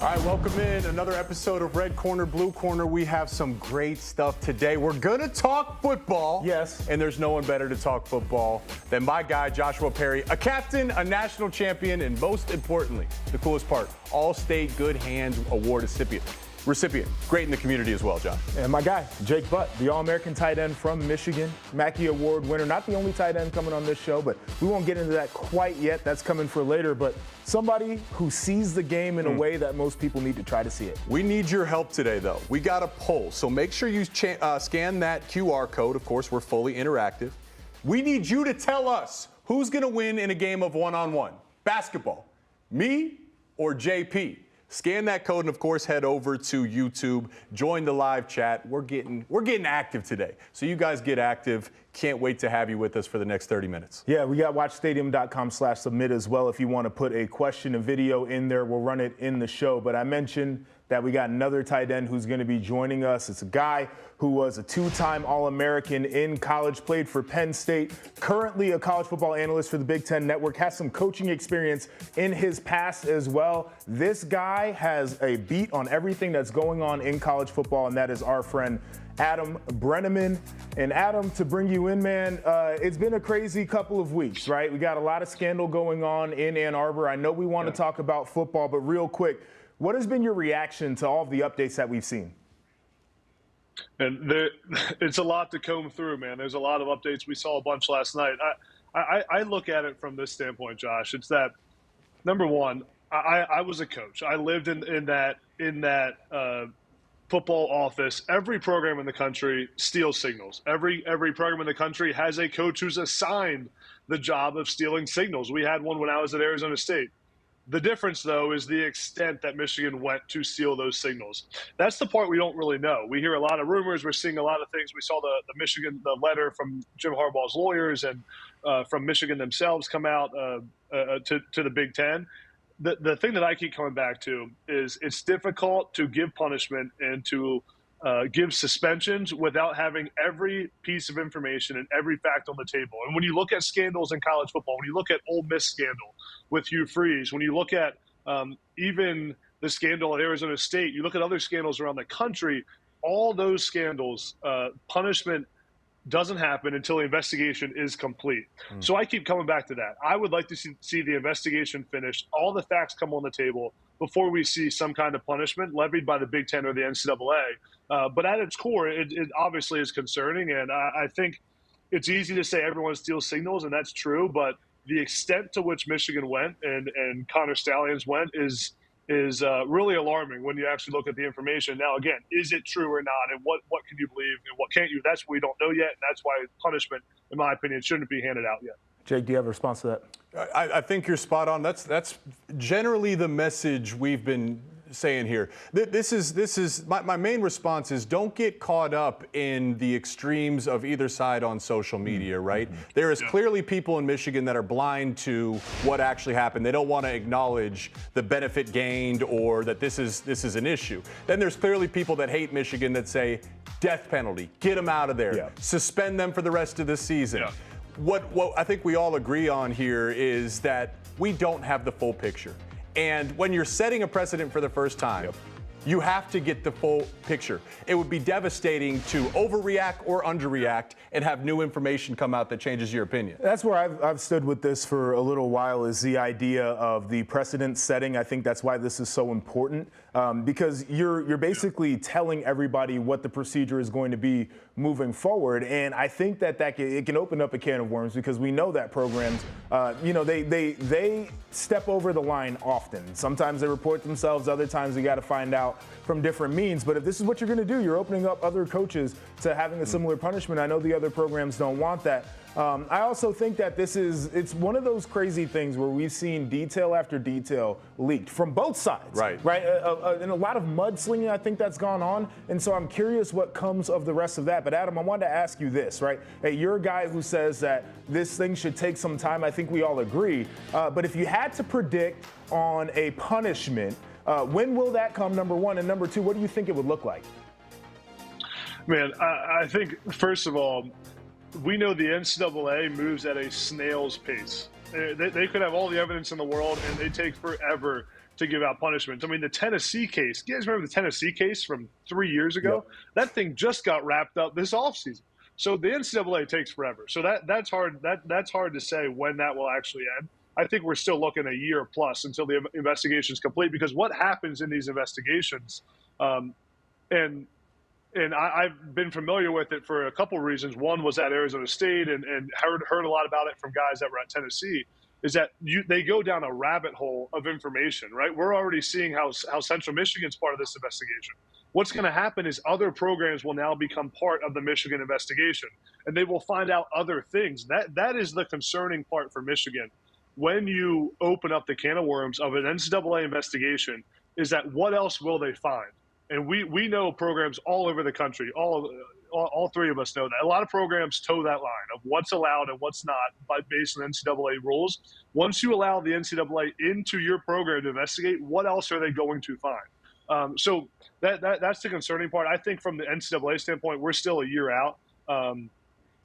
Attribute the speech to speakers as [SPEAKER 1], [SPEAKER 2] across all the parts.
[SPEAKER 1] All right, welcome in another episode of Red Corner, Blue Corner. We have some great stuff today. We're going to talk football.
[SPEAKER 2] Yes.
[SPEAKER 1] And there's no one better to talk football than my guy, Joshua Perry, a captain, a national champion, and most importantly, the coolest part, All-State Good Hands Award recipient. Great in the community as well, Josh.
[SPEAKER 2] And my guy, Jake Butt, the All-American tight end from Michigan, Mackey Award winner. Not the only tight end coming on this show, but we won't get into that quite yet. That's coming for later. But somebody who sees the game in a way that most people need to try to see it.
[SPEAKER 1] We need your help today, though. We got a poll, so make sure you scan that QR code. Of course, we're fully interactive. We need you to tell us who's going to win in a game of one-on-one. Basketball, me or JP? Scan that code and, of course, head over to YouTube. Join the live chat. We're getting active today. So you guys get active. Can't wait to have you with us for the next 30 minutes.
[SPEAKER 2] Yeah, we got watchstadium.com/submit as well. If you want to put a question, a video in there, we'll run it in the show. But I mentioned that we got another tight end who's going to be joining us. It's a guy who was a two-time All-American in college, played for Penn State, currently a college football analyst for the Big Ten Network, has some coaching experience in his past as well. This guy has a beat on everything that's going on in college football, and that is our friend Adam Brenneman. And Adam, to bring you in, man, it's been a crazy couple of weeks, right? We got a lot of scandal going on in Ann Arbor. I know we want to talk about football, but real quick, what has been your reaction to all of the updates that we've seen?
[SPEAKER 3] And it's a lot to comb through, man. There's a lot of updates. We saw a bunch last night. I look at it from this standpoint, Josh. It's that, number one, I was a coach. I lived in that football office. Every program in the country steals signals. Every program in the country has a coach who's assigned the job of stealing signals. We had one when I was at Arizona State. The difference, though, is the extent that Michigan went to steal those signals. That's the part we don't really know. We hear a lot of rumors. We're seeing a lot of things. We saw the letter from Jim Harbaugh's lawyers and from Michigan themselves come out to the Big Ten. The thing that I keep coming back to is it's difficult to give punishment and to give suspensions without having every piece of information and every fact on the table. And when you look at scandals in college football, when you look at Ole Miss scandal with Hugh Freeze, when you look at even the scandal at Arizona State, you look at other scandals around the country, all those scandals, punishment doesn't happen until the investigation is complete. So I keep coming back to that. I would like to see the investigation finished, all the facts come on the table before we see some kind of punishment levied by the Big Ten or the NCAA. But at its core, it obviously is concerning, and I think it's easy to say everyone steals signals, and that's true, but the extent to which Michigan went and Connor Stallions went is really alarming when you actually look at the information. Now, again, is it true or not, and what can you believe and what can't you? That's what we don't know yet, and that's why punishment, in my opinion, shouldn't be handed out yet.
[SPEAKER 2] Jake, do you have a response to that?
[SPEAKER 1] I think you're spot on. That's generally the message we've been saying here. This is my main response is don't get caught up in the extremes of either side on social media, right? There is clearly people in Michigan that are blind to what actually happened. They don't want to acknowledge the benefit gained or that this is an issue. Then there's clearly people that hate Michigan that say death penalty, get them out of there, suspend them for the rest of the season. What I think we all agree on here is that we don't have the full picture. And when you're setting a precedent for the first time, you have to get the full picture. It would be devastating to overreact or underreact and have new information come out that changes your opinion.
[SPEAKER 2] That's where I've stood with this for a little while, is the idea of the precedent setting. I think that's why this is so important, because you're basically telling everybody what the procedure is going to be moving forward. And I think that it can open up a can of worms, because we know that programs, they step over the line often. Sometimes they report themselves, other times we got to find out from different means. But if this is what you're going to do, you're opening up other coaches to having a similar punishment. I know the other programs don't want that. I also think that it's one of those crazy things where we've seen detail after detail leaked from both sides. Right. And a lot of mudslinging, I think, that's gone on. And so I'm curious what comes of the rest of that. But Adam, I wanted to ask you this, right? Hey, you're a guy who says that this thing should take some time. I think we all agree. But if you had to predict on a punishment, when will that come, number one? And number two, what do you think it would look like?
[SPEAKER 3] Man, I think, first of all, we know the NCAA moves at a snail's pace. They could have all the evidence in the world, and they take forever to give out punishments. I mean, the Tennessee case, you guys remember the Tennessee case from 3 years ago?
[SPEAKER 2] Yep.
[SPEAKER 3] That thing just got wrapped up this offseason. So the NCAA takes forever. So that's hard. That's hard to say when that will actually end. I think we're still looking a year plus until the investigation is complete, because what happens in these investigations, and I've been familiar with it for a couple of reasons. One was at Arizona State, and heard a lot about it from guys that were at Tennessee, is that they go down a rabbit hole of information, right? We're already seeing how Central Michigan's part of this investigation. What's going to happen is other programs will now become part of the Michigan investigation, and they will find out other things. That is the concerning part for Michigan. When you open up the can of worms of an NCAA investigation, is that what else will they find? And we know programs all over the country, all three of us know that. A lot of programs toe that line of what's allowed and what's not based on NCAA rules. Once you allow the NCAA into your program to investigate, what else are they going to find? So that's the concerning part. I think from the NCAA standpoint, we're still a year out.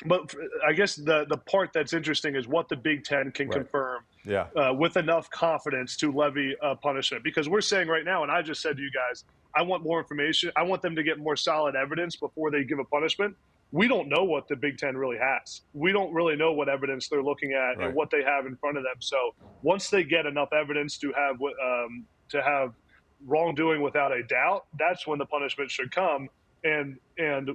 [SPEAKER 3] But I guess the part that's interesting is what the Big Ten can confirm with enough confidence to levy a punishment. Because we're saying right now, and I just said to you guys, I want more information. I want them to get more solid evidence before they give a punishment. We don't know what the Big Ten really has. We don't really know what evidence they're looking at and what they have in front of them. So once they get enough evidence to have wrongdoing without a doubt, that's when the punishment should come. And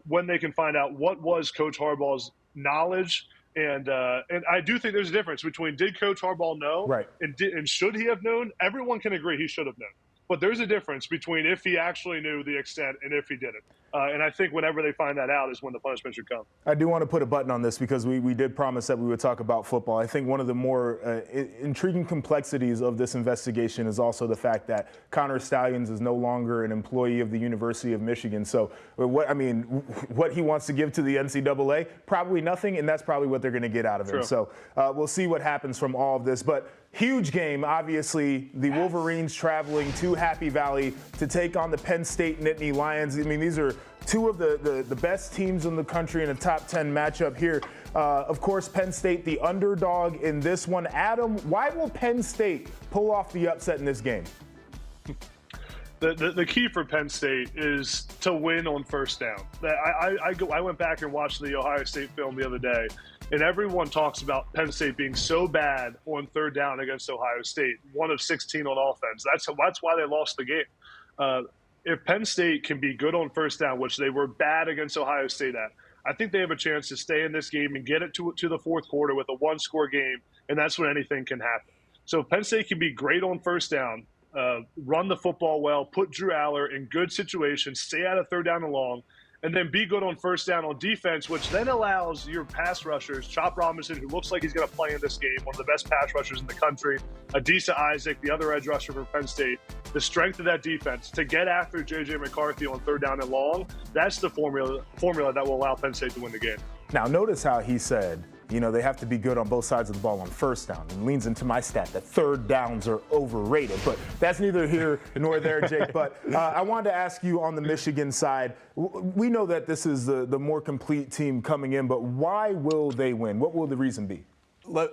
[SPEAKER 3] when they can find out what was Coach Harbaugh's knowledge, and I do think there's a difference between did Coach Harbaugh know and should he have known. Everyone can agree he should have known, but there's a difference between if he actually knew the extent and if he didn't. And I think whenever they find that out is when the punishment should come.
[SPEAKER 2] I do want to put a button on this because we did promise that we would talk about football. I think one of the more intriguing complexities of this investigation is also the fact that Connor Stallions is no longer an employee of the University of Michigan. So what he wants to give to the NCAA, probably nothing, and that's probably what they're going to get out of him. So we'll see what happens from all of this. But huge game, obviously, the Wolverines traveling to Happy Valley to take on the Penn State Nittany Lions. I mean, these are two of the best teams in the country in a top 10 matchup here. Of course, Penn State, the underdog in this one. Adam, why will Penn State pull off the upset in this game?
[SPEAKER 3] The key for Penn State is to win on first down. I went back and watched the Ohio State film the other day, and everyone talks about Penn State being so bad on third down against Ohio State, 1 of 16 on offense. That's why they lost the game. If Penn State can be good on first down, which they were bad against Ohio State at, I think they have a chance to stay in this game and get it to the fourth quarter with a one-score game, and that's when anything can happen. So if Penn State can be great on first down, run the football well, put Drew Aller in good situations, stay out of third down and long, and then be good on first down on defense, which then allows your pass rushers, Chop Robinson, who looks like he's going to play in this game, one of the best pass rushers in the country, Adisa Isaac, the other edge rusher for Penn State, the strength of that defense to get after J.J. McCarthy on third down and long. That's the formula that will allow Penn State to win the game.
[SPEAKER 2] Now, notice how he said, they have to be good on both sides of the ball on first down, and leans into my stat that third downs are overrated. But that's neither here nor there, Jake. But I wanted to ask you on the Michigan side, we know that this is the more complete team coming in, but why will they win? What will the reason be?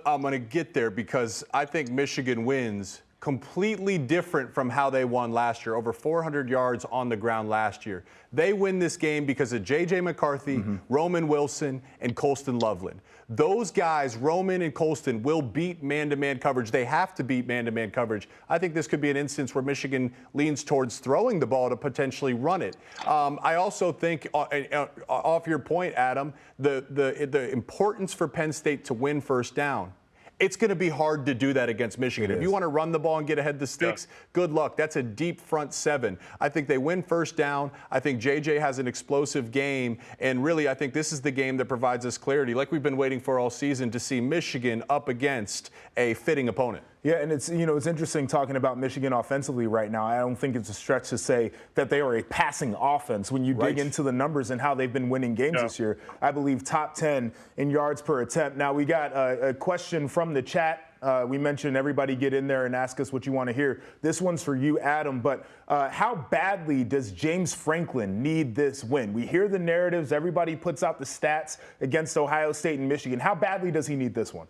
[SPEAKER 1] I'm going to get there because I think Michigan wins completely different from how they won last year, over 400 yards on the ground last year. They win this game because of J.J. McCarthy, Roman Wilson, and Colston Loveland. Those guys, Roman and Colston, will beat man-to-man coverage. They have to beat man-to-man coverage. I think this could be an instance where Michigan leans towards throwing the ball to potentially run it. I also think, off your point, Adam, the importance for Penn State to win first down. It's going to be hard to do that against Michigan. If you want to run the ball and get ahead the sticks, good luck. That's a deep front seven. I think they win first down. I think J.J. has an explosive game. And really, I think this is the game that provides us clarity, like we've been waiting for all season, to see Michigan up against a fitting opponent.
[SPEAKER 2] Yeah, and it's interesting talking about Michigan offensively right now. I don't think it's a stretch to say that they are a passing offense when you dig into the numbers and how they've been winning games this year. I believe top 10 in yards per attempt. Now, we got a question from the chat. We mentioned everybody get in there and ask us what you want to hear. This one's for you, Adam, but how badly does James Franklin need this win? We hear the narratives. Everybody puts out the stats against Ohio State and Michigan. How badly does he need this one?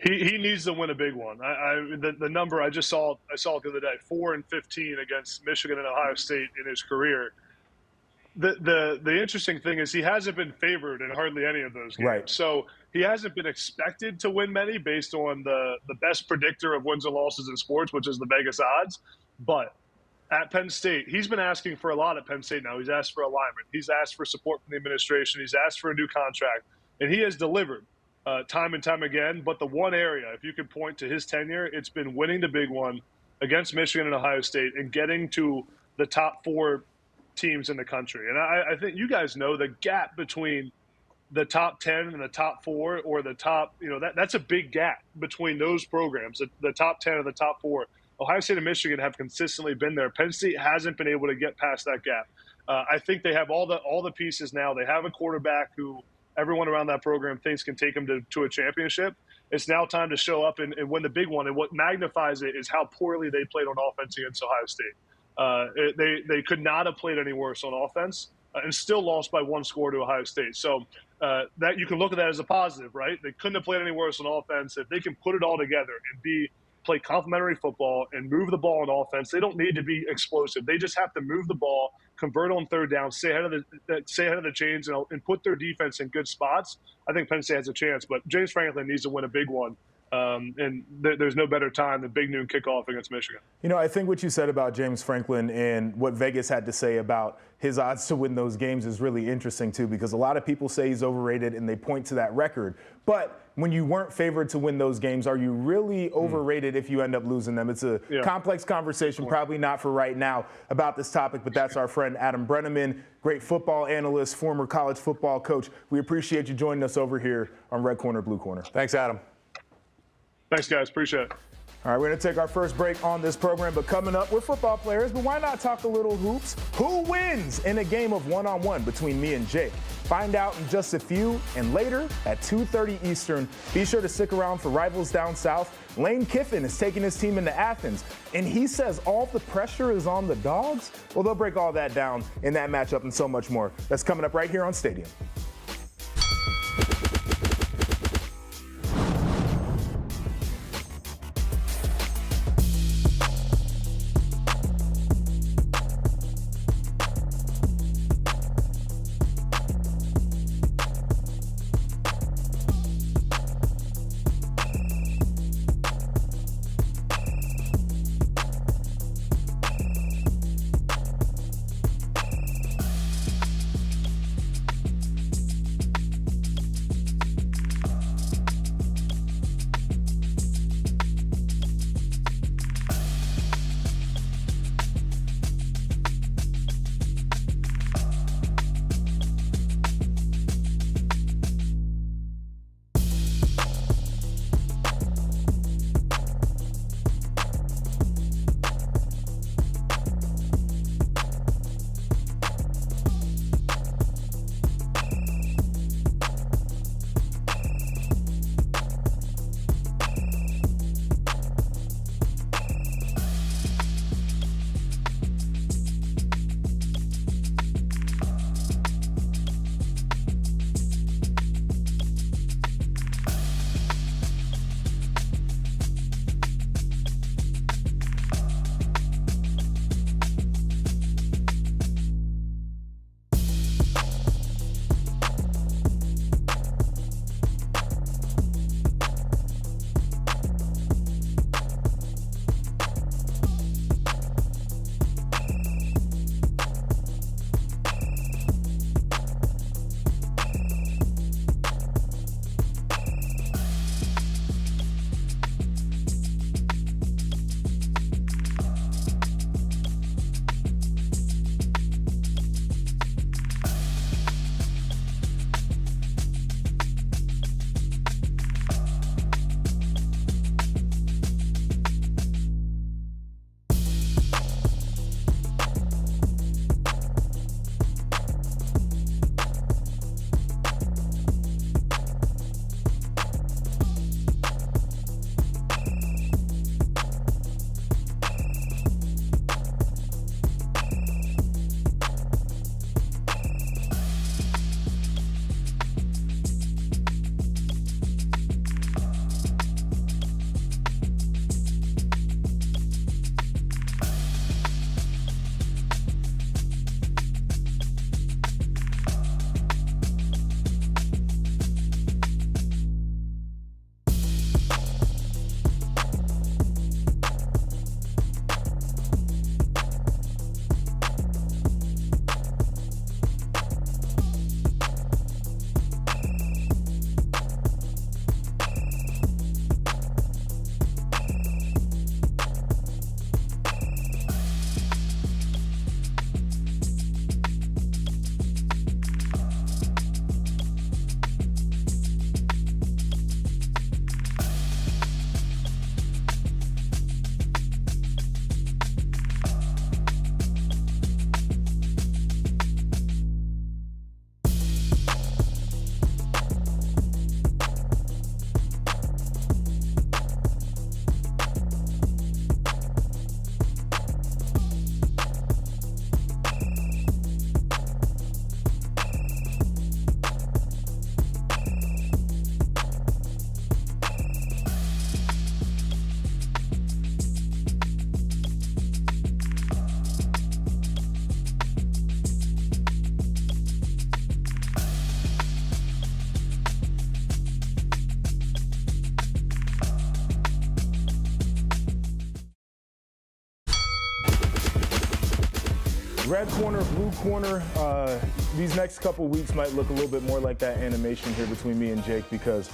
[SPEAKER 3] He needs to win a big one. The number I saw it the other day, 4-15 against Michigan and Ohio State in his career. The interesting thing is he hasn't been favored in hardly any of those games.
[SPEAKER 2] Right.
[SPEAKER 3] So he hasn't been expected to win many based on the best predictor of wins and losses in sports, which is the Vegas odds. But at Penn State, he's been asking for a lot at Penn State now. He's asked for alignment. He's asked for support from the administration. He's asked for a new contract. And he has delivered time and time again. But the one area, if you could point to his tenure, it's been winning the big one against Michigan and Ohio State and getting to the top 4 teams in the country. And I think you guys know the gap between the top 10 and the top 4, or the top, that's a big gap between those programs, the top 10 and the top 4. Ohio State and Michigan have consistently been there. Penn State hasn't been able to get past that gap. I think they have all the pieces now. They have a quarterback who everyone around that program thinks can take them to a championship. It's now time to show up and win the big one. And what magnifies it is how poorly they played on offense against Ohio State. They could not have played any worse on offense and still lost by 1 score to Ohio State. So that you can look at that as a positive, right? They couldn't have played any worse on offense. If they can put it all together and play complementary football and move the ball on offense, they don't need to be explosive. They just have to move the ball, convert on 3rd down, stay ahead of the chains, and put their defense in good spots. I think Penn State has a chance, but James Franklin needs to win a big one. And there's no better time than big noon kickoff against Michigan.
[SPEAKER 2] I think what you said about James Franklin and what Vegas had to say about his odds to win those games is really interesting, too, because a lot of people say he's overrated and they point to that record. But when you weren't favored to win those games, are you really overrated if you end up losing them? It's a complex conversation, probably not for right now about this topic, but that's our friend Adam Brenneman, great football analyst, former college football coach. We appreciate you joining us over here on Red Corner, Blue Corner.
[SPEAKER 1] Thanks, Adam.
[SPEAKER 3] Thanks, guys. Appreciate it.
[SPEAKER 2] All right, we're going to take our first break on this program, but coming up, we're football players, but why not talk a little hoops? Who wins in a game of one-on-one between me and Jake? Find out in just a few, and later at 2:30 Eastern. Be sure to stick around for Rivals Down South. Lane Kiffin is taking his team into Athens, and he says all the pressure is on the Dogs? Well, they'll break all that down in that matchup and so much more. That's coming up right here on Stadium. Red corner, blue corner. These next couple weeks might look a little bit more like that animation here between me and Jake because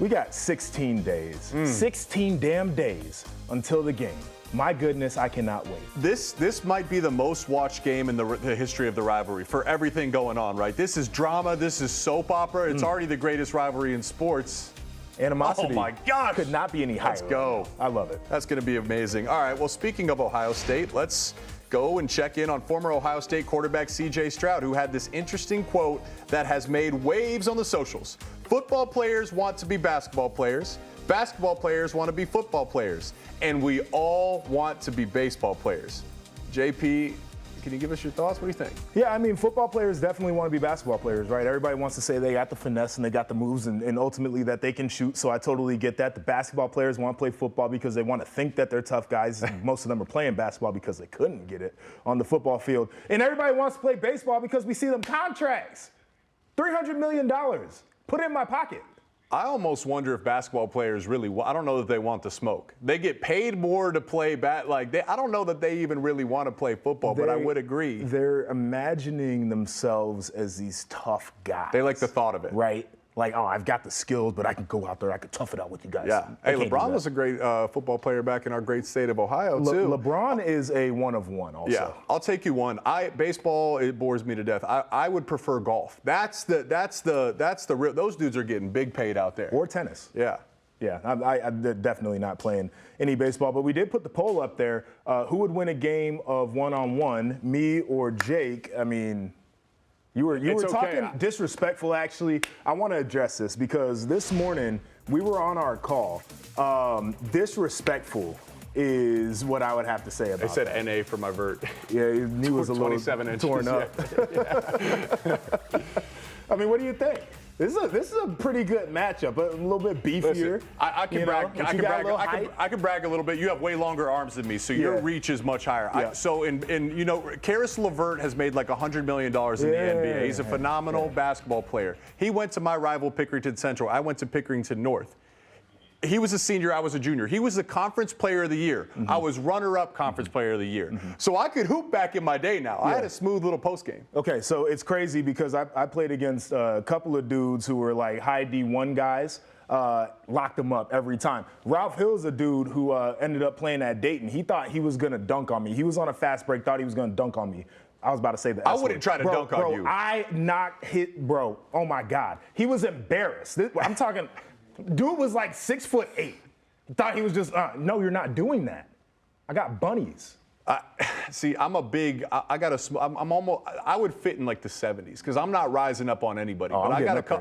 [SPEAKER 2] we got 16 days. 16 damn days until the game. My goodness, I cannot wait.
[SPEAKER 1] This might be the most watched game in the history of the rivalry for everything going on, right? This is drama. This is soap opera. It's already the greatest rivalry in sports.
[SPEAKER 2] Animosity.
[SPEAKER 1] Oh my gosh.
[SPEAKER 2] Could not be any higher.
[SPEAKER 1] Let's go.
[SPEAKER 2] I love it.
[SPEAKER 1] That's going to be amazing. All right, well, speaking of Ohio State, let's go and check in on former Ohio State quarterback C.J. Stroud, who had this interesting quote that has made waves on the socials. Football players want to be basketball players. Basketball players want to be football players. And we all want to be baseball players. JP, can you give us your thoughts? What do you think?
[SPEAKER 2] Yeah, I mean, football players definitely want to be basketball players, right? Everybody wants to say they got the finesse and they got the moves and ultimately that they can shoot. So I totally get that. The basketball players want to play football because they want to think that they're tough guys. Most of them are playing basketball because they couldn't get it on the football field. And everybody wants to play baseball because we see them contracts. $300 million. Put it in my pocket.
[SPEAKER 1] I almost wonder if basketball players really, I don't know that they want the smoke. They get paid more to play I don't know that they even really want to play football, but I would agree.
[SPEAKER 2] They're imagining themselves as these tough guys.
[SPEAKER 1] They like the thought of it.
[SPEAKER 2] Right? Like, oh, I've got the skills, but I can go out there, I can tough it out with you guys.
[SPEAKER 1] Yeah. Hey, LeBron was a great football player back in our great state of Ohio, too.
[SPEAKER 2] LeBron is a one of one also.
[SPEAKER 1] Yeah, I'll take you one. Baseball, it bores me to death. I would prefer golf. That's the real, those dudes are getting big paid out there.
[SPEAKER 2] Or tennis.
[SPEAKER 1] Yeah.
[SPEAKER 2] Yeah, I'm definitely not playing any baseball, but we did put the poll up there. Who would win a game of one-on-one, me or Jake? I mean, you were talking disrespectful, actually. I want to address this because this morning we were on our call. Disrespectful is what I would have to say about it.
[SPEAKER 1] They said NA for my vert.
[SPEAKER 2] Yeah, his knee was a little
[SPEAKER 1] 27 inches,
[SPEAKER 2] torn up. Yeah. I mean, what do you think? This is a pretty good matchup, but a little bit beefier.
[SPEAKER 1] Listen, I can brag. I can brag a little bit. You have way longer arms than me, so your reach is much higher.
[SPEAKER 2] Yeah.
[SPEAKER 1] Karis LeVert has made like $100 million in the NBA. He's a phenomenal basketball player. He went to my rival Pickerington Central. I went to Pickerington North. He was a senior, I was a junior. He was the conference player of the year. I was runner-up conference player of the year. So I could hoop back in my day now. I had a smooth little post game.
[SPEAKER 2] Okay, so it's crazy because I played against a couple of dudes who were like high D1 guys. Locked them up every time. Ralph Hill's a dude who ended up playing at Dayton. He thought he was going to dunk on me. He was on a fast break, thought he was going to dunk on me. I was about to say that.
[SPEAKER 1] I wouldn't try to dunk on you.
[SPEAKER 2] I knocked bro. Oh my God. He was embarrassed. I'm talking, dude was like 6'8". He thought he was just, no, you're not doing that. I got bunnies.
[SPEAKER 1] See, I'm a big. I'm almost. I would fit in like the 70s because I'm not rising up on anybody. But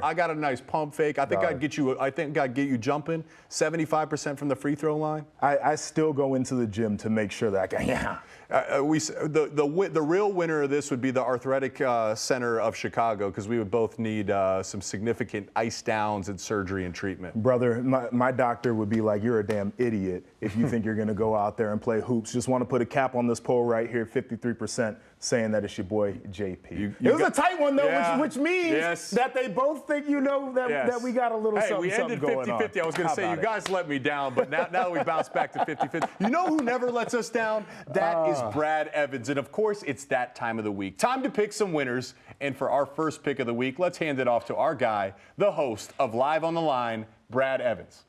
[SPEAKER 1] I got a nice pump fake. I think I'd get you. I think I'd get you jumping 75% from the free throw line.
[SPEAKER 2] I still go into the gym to make sure that I can. Yeah.
[SPEAKER 1] The real winner of this would be the Arthritic Center of Chicago because we would both need some significant ice downs and surgery and treatment.
[SPEAKER 2] Brother, my doctor would be like, you're a damn idiot if you think you're going to go out there and play hoops. Just want to put a cap on this poll right here, 53% saying that it's your boy JP. It was a tight one, though, which means that they both think that we got a little something going on.
[SPEAKER 1] We ended 50-50. I was going to say, you guys let me down, but now we bounce back to 50-50. You know who never lets us down? That is Brad Evans. And, of course, it's that time of the week. Time to pick some winners. And for our first pick of the week, let's hand it off to our guy, the host of Live on the Line, Brad Evans.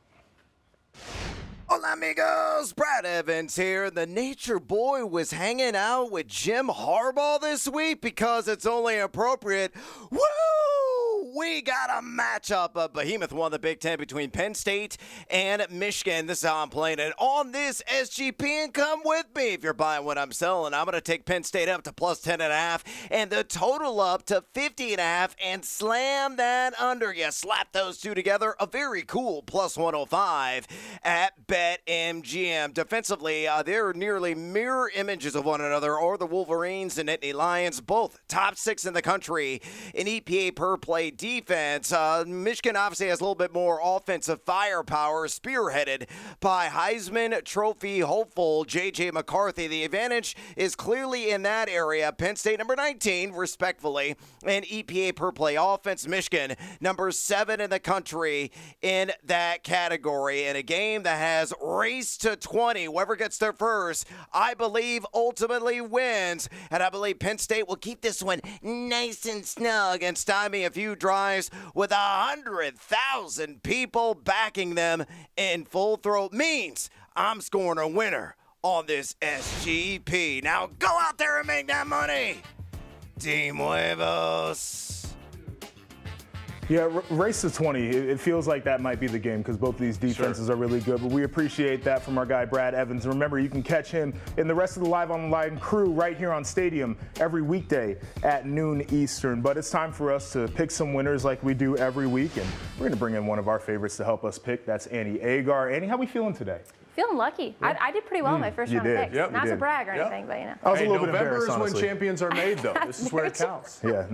[SPEAKER 4] Hola amigos, Brad Evans here. The Nature Boy was hanging out with Jim Harbaugh this week because it's only appropriate. Woo! We got a matchup. A behemoth won the Big Ten between Penn State and Michigan. This is how I'm playing it on this SGP, and come with me if you're buying what I'm selling. I'm going to take Penn State up to plus 10.5 and the total up to 50.5 and slam that under. You slap those two together, a very cool plus 105 at BetMGM. Defensively, they're nearly mirror images of one another, or the Wolverines and Nittany Lions, both top 6 in the country in EPA per play defense. Michigan obviously has a little bit more offensive firepower, spearheaded by Heisman Trophy hopeful J.J. McCarthy. The advantage is clearly in that area. Penn State number 19, respectfully, in EPA per play offense. Michigan number 7 in the country in that category. In a game that has raced to 20, whoever gets there first, I believe ultimately wins. And I believe Penn State will keep this one nice and snug and stymie a few drives with 100,000 people backing them in full throat. Means I'm scoring a winner on this SGP. Now go out there and make that money. Team Huevos.
[SPEAKER 2] Yeah, race to 20. It feels like that might be the game because both of these defenses are really good. But we appreciate that from our guy, Brad Evans. And remember, you can catch him in the rest of the Live on the Line crew right here on Stadium every weekday at noon Eastern. But it's time for us to pick some winners like we do every week. And we're going to bring in one of our favorites to help us pick. That's Annie Agar. Annie, how we feeling today?
[SPEAKER 5] Feeling lucky. I did pretty well in my first round of picks.
[SPEAKER 1] Yep,
[SPEAKER 5] Not to brag or anything, but you know.
[SPEAKER 2] I was a little bit
[SPEAKER 1] November
[SPEAKER 2] embarrassed,
[SPEAKER 1] is when
[SPEAKER 2] honestly.
[SPEAKER 1] champions are made, though. This is where it counts.
[SPEAKER 2] Yeah.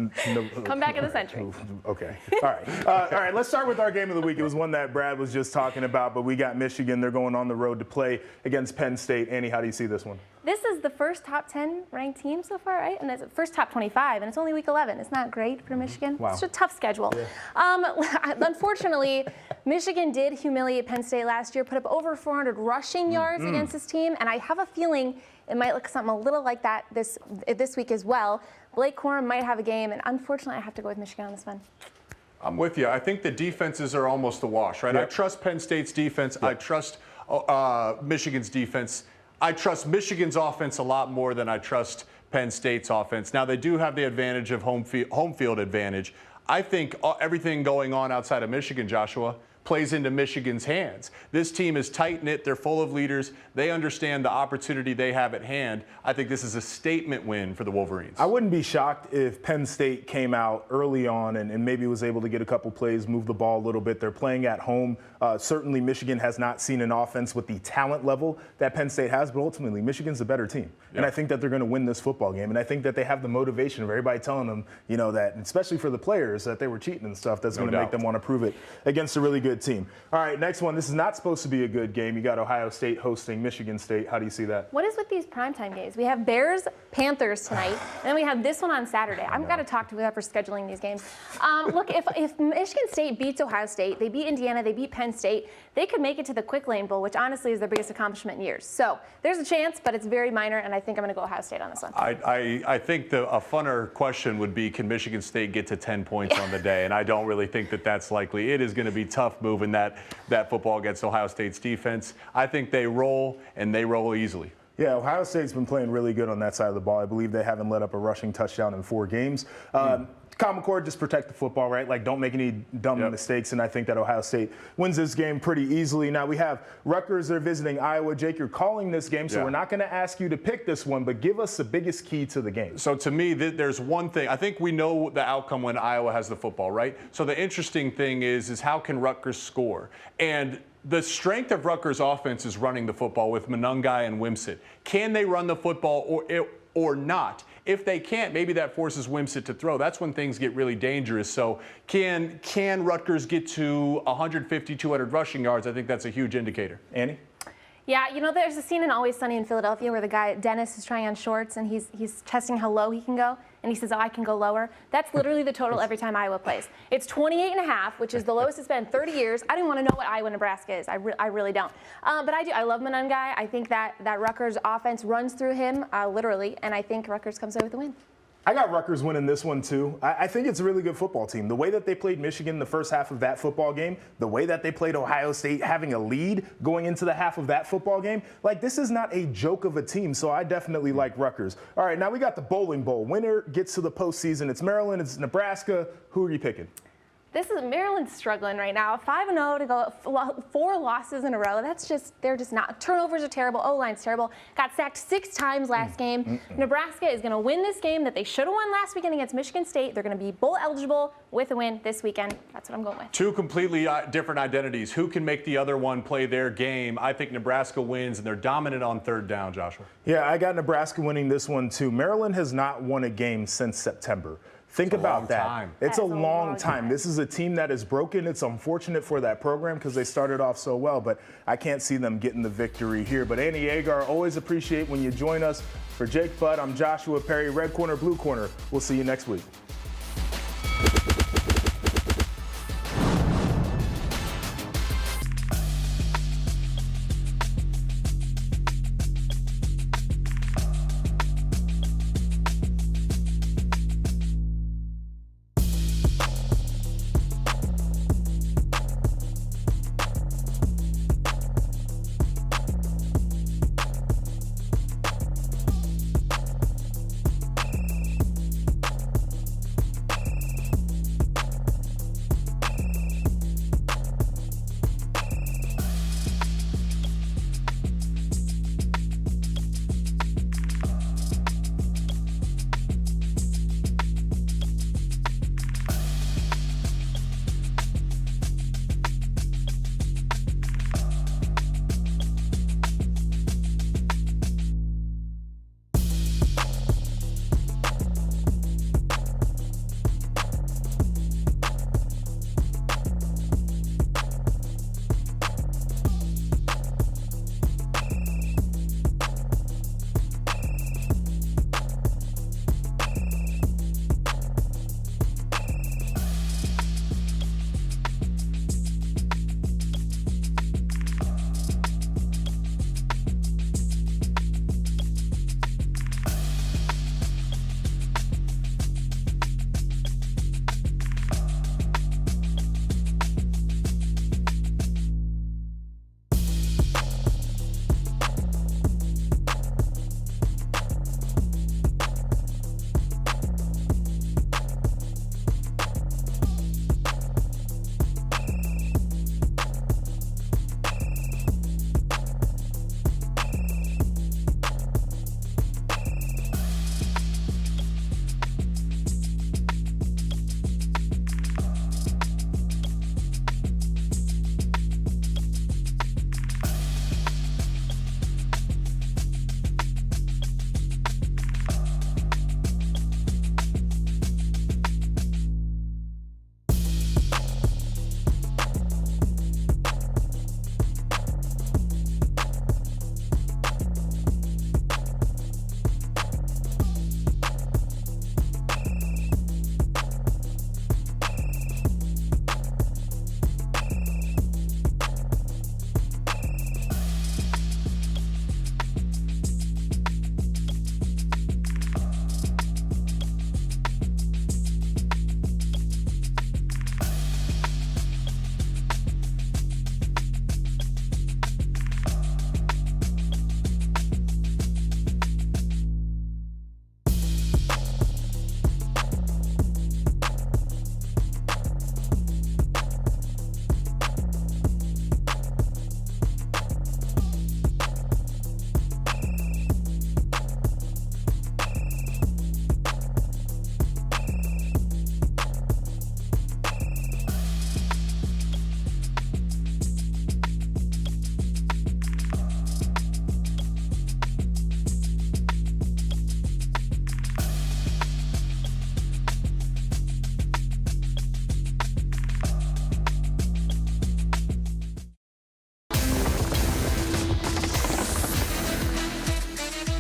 [SPEAKER 5] Come back in the century.
[SPEAKER 2] Okay. All right. All right. Let's start with our game of the week. It was one that Brad was just talking about, but we got Michigan. They're going on the road to play against Penn State. Annie, how do you see this one?
[SPEAKER 5] This is the first top 10 ranked team so far, right? And it's the first top 25, and it's only week 11. It's not great for Michigan.
[SPEAKER 2] Wow.
[SPEAKER 5] It's a tough schedule. Yeah. Unfortunately, Michigan did humiliate Penn State last year, put up over 400 rushing yards against this team, and I have a feeling it might look something a little like that this week as well. Blake Corum might have a game, and unfortunately, I have to go with Michigan on this one.
[SPEAKER 1] I'm with you. I think the defenses are almost a wash, right?
[SPEAKER 2] Yep.
[SPEAKER 1] I trust Penn State's defense. I trust Michigan's defense. I trust Michigan's offense a lot more than I trust Penn State's offense. Now, they do have the advantage of home field advantage. I think everything going on outside of Michigan, Joshua, plays into Michigan's hands. This team is tight-knit. They're full of leaders. They understand the opportunity they have at hand. I think this is a statement win for the Wolverines.
[SPEAKER 2] I wouldn't be shocked if Penn State came out early on and maybe was able to get a couple plays, move the ball a little bit. They're playing at home. Certainly, Michigan has not seen an offense with the talent level that Penn State has, but ultimately, Michigan's a better team. And I think that they're going to win this football game. And I think that they have the motivation of everybody telling them, you know, that, especially for the players, that they were cheating and stuff, that's going to make them want to prove it against a really good team. All right, next one. This is not supposed to be a good game. You got Ohio State hosting Michigan State. How do you see that?
[SPEAKER 5] What is with these primetime games? We have Bears, Panthers tonight, and then we have this one on Saturday. I've got to talk to whoever scheduling these games. Look, if Michigan State beats Ohio State, they beat Indiana, they beat Penn State, they could make it to the Quick Lane Bowl, which honestly is their biggest accomplishment in years. So there's a chance, but it's very minor, and I think I'm going to go Ohio State on this one.
[SPEAKER 1] I think a funner question would be, can Michigan State get to 10 points on the day? And I don't really think that that's likely. It is going to be tough moving that football against Ohio State's defense. I think they roll, and they roll easily.
[SPEAKER 2] Yeah, Ohio State's been playing really good on that side of the ball. I believe they haven't let up a rushing touchdown in 4 games. Common Core, just protect the football, right? Like, don't make any dumb mistakes, and I think that Ohio State wins this game pretty easily. Now, we have Rutgers. They're visiting Iowa. Jake, you're calling this game, so we're not going to ask you to pick this one, but give us the biggest key to the game.
[SPEAKER 1] So, to me, there's one thing. I think we know the outcome when Iowa has the football, right? So, the interesting thing is how can Rutgers score? And the strength of Rutgers' offense is running the football with Monangai and Wimsatt. Can they run the football or not? If they can't, maybe that forces Wimsatt to throw. That's when things get really dangerous. So can Rutgers get to 150, 200 rushing yards? I think that's a huge indicator.
[SPEAKER 2] Annie?
[SPEAKER 5] Yeah, you know, there's a scene in Always Sunny in Philadelphia where the guy, Dennis, is trying on shorts, and he's testing how low he can go, and he says, oh, I can go lower. That's literally the total every time Iowa plays. It's 28.5, which is the lowest it's been in 30 years. I don't want to know what Iowa-Nebraska is. I really don't. But I do. I love Monangai. I think that Rutgers offense runs through him, literally, and I think Rutgers comes away with the win.
[SPEAKER 2] I got Rutgers winning this one, too. I think it's a really good football team. The way that they played Michigan the first half of that football game, the way that they played Ohio State having a lead going into the half of that football game, like, this is not a joke of a team, so I definitely like Rutgers. All right, now we got the Bowling Bowl. Winner gets to the postseason. It's Maryland, it's Nebraska. Who are you picking?
[SPEAKER 5] This is Maryland's struggling right now. 5-0 to go, 4 losses in a row. They're just not. Turnovers are terrible. O-line's terrible. Got sacked 6 times last game. Nebraska is going to win this game that they should have won last weekend against Michigan State. They're going to be bowl eligible with a win this weekend. That's what I'm going with.
[SPEAKER 1] 2 completely different identities. Who can make the other one play their game? I think Nebraska wins, and they're dominant on 3rd down, Joshua.
[SPEAKER 2] Yeah, I got Nebraska winning this one, too. Maryland has not won a game since September. Think about that.
[SPEAKER 1] time.
[SPEAKER 2] It's
[SPEAKER 5] That
[SPEAKER 2] a
[SPEAKER 5] is a
[SPEAKER 2] long
[SPEAKER 5] long
[SPEAKER 2] time.
[SPEAKER 5] time.
[SPEAKER 2] This is a team that is broken. It's unfortunate for that program because they started off so well, but I can't see them getting the victory here. But Andy Agar, always appreciate when you join us. For Jake Butt, I'm Joshua Perry, Red Corner, Blue Corner. We'll see you next week.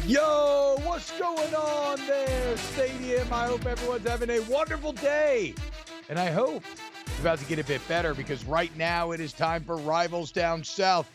[SPEAKER 6] Yo, what's going on there, Stadium? I hope everyone's having a wonderful day. And I hope it's about to get a bit better because right now it is time for Rivals Down South.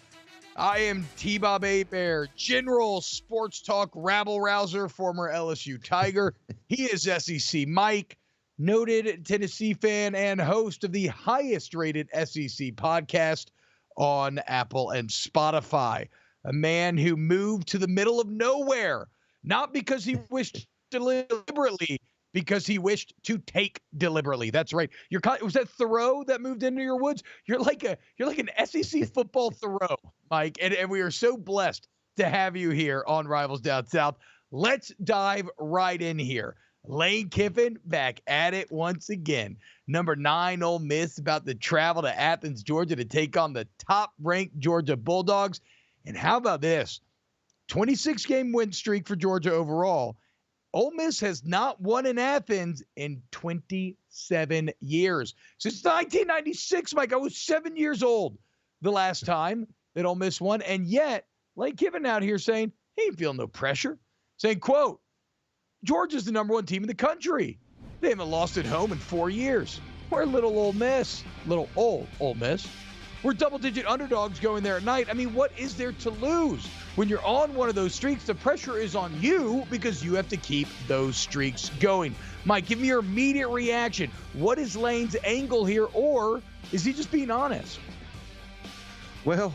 [SPEAKER 6] I am T-Bob Bear, General Sports Talk rabble-rouser, former LSU Tiger. He is SEC Mike, noted Tennessee fan and host of the highest-rated SEC podcast on Apple and Spotify. A man who moved to the middle of nowhere, not because he wished deliberately, because he wished to take deliberately. That's right. Was that Thoreau that moved into your woods? You're like an SEC football Thoreau, Mike, and we are so blessed to have you here on Rivals Down South. Let's dive right in here. Lane Kiffin back at it once again. Number 9 Ole Miss about to travel to Athens, Georgia to take on the top-ranked Georgia Bulldogs. And how about this? 26-game win streak for Georgia overall. Ole Miss has not won in Athens in 27 years. Since 1996, Mike, I was 7 years old the last time that Ole Miss won. And yet, Lane Kiffin out here saying he ain't feeling no pressure. Saying, quote, Georgia's the number one team in the country. They haven't lost at home in 4 years. We're little Ole Miss. Little old Ole Miss. We're double-digit underdogs going there at night. I mean, what is there to lose? When you're on one of those streaks, the pressure is on you because you have to keep those streaks going. Mike, give me your immediate reaction. What is Lane's angle here, or is he just being honest?
[SPEAKER 7] Well,